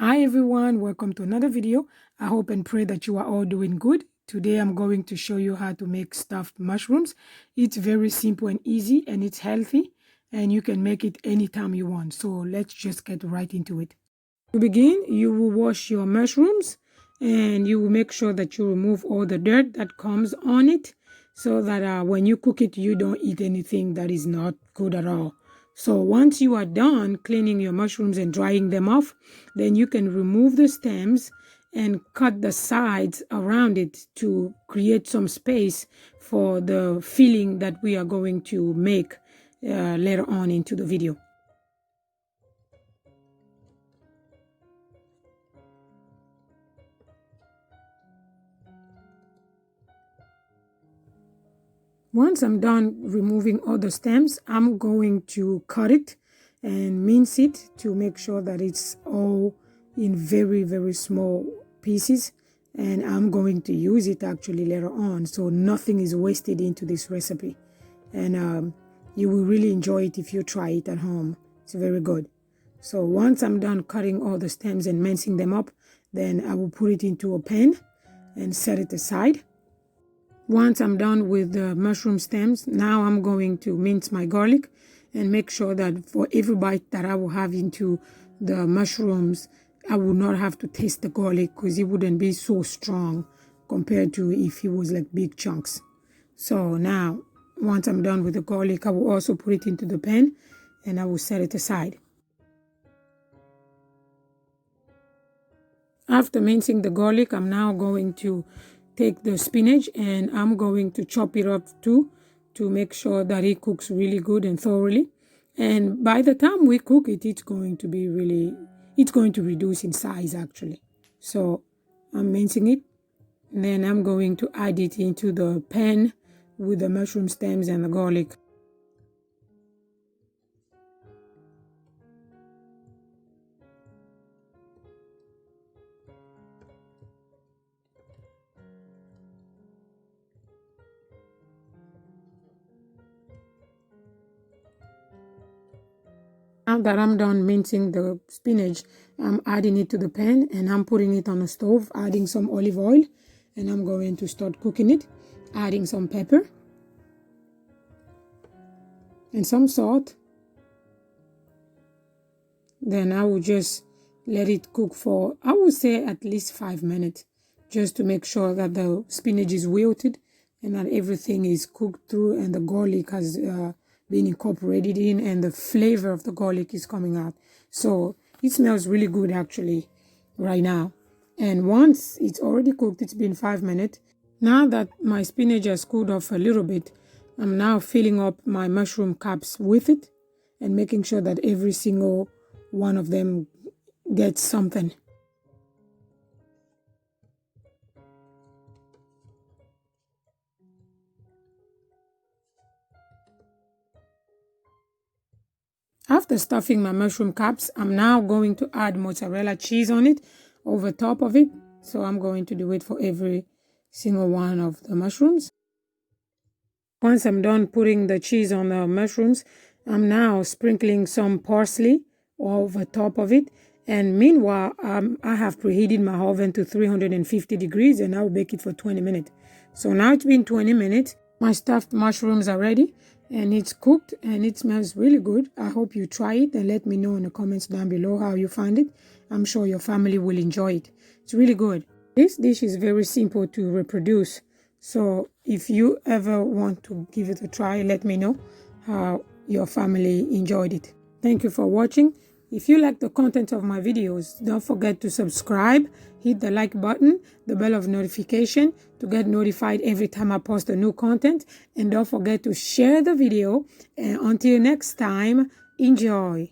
Hi everyone, welcome to another video. I hope and pray that you are all doing good. Today I'm going to show you how to make stuffed mushrooms. It's very simple and easy, and it's healthy, and you can make it anytime you want. So let's just get right into it. To begin, you will wash your mushrooms and you will make sure that you remove all the dirt that comes on it, so that when you cook it, you don't eat anything that is not good at all. So once you are done cleaning your mushrooms and drying them off, then you can remove the stems and cut the sides around it to create some space for the filling that we are going to make later on into the video. Once I'm done removing all the stems, I'm going to cut it and mince it to make sure that it's all in very, very small pieces. And I'm going to use it actually later on, so nothing is wasted into this recipe. And you will really enjoy it if you try it at home. It's very good. So once I'm done cutting all the stems and mincing them up, then I will put it into a pan and set it aside. Once I'm done with the mushroom stems, now I'm going to mince my garlic and make sure that for every bite that I will have into the mushrooms, I will not have to taste the garlic, because it wouldn't be so strong compared to if it was like big chunks. So now, once I'm done with the garlic, I will also put it into the pan and I will set it aside. After mincing the garlic, I'm now going to take the spinach and I'm going to chop it up too, to make sure that it cooks really good and thoroughly. And by the time we cook it, it's going to reduce in size actually. So I'm mincing it, and then I'm going to add it into the pan with the mushroom stems and the garlic. Now that I'm done mincing the spinach, I'm adding it to the pan and I'm putting it on the stove, adding some olive oil, and I'm going to start cooking it, adding some pepper and some salt. Then I will just let it cook for, I would say, at least 5 minutes, just to make sure that the spinach is wilted and that everything is cooked through and the garlic has been incorporated in and the flavor of the garlic is coming out. So it smells really good actually right now. And once it's already cooked, it's been 5 minutes. Now that my spinach has cooled off a little bit, I'm now filling up my mushroom cups with it and making sure that every single one of them gets something. After stuffing my mushroom cups, I'm now going to add mozzarella cheese on it, over top of it. So I'm going to do it for every single one of the mushrooms. Once I'm done putting the cheese on the mushrooms, I'm now sprinkling some parsley over top of it. And meanwhile, I have preheated my oven to 350 degrees and I'll bake it for 20 minutes. So now it's been 20 minutes. My stuffed mushrooms are ready and it's cooked and it smells really good. I hope you try it and let me know in the comments down below how you find it. I'm sure your family will enjoy it. It's really good. This dish is very simple to reproduce. So if you ever want to give it a try, let me know how your family enjoyed it. Thank you for watching. If you like the content of my videos, don't forget to subscribe, hit the like button, the bell of notification to get notified every time I post a new content. And don't forget to share the video. And until next time, enjoy.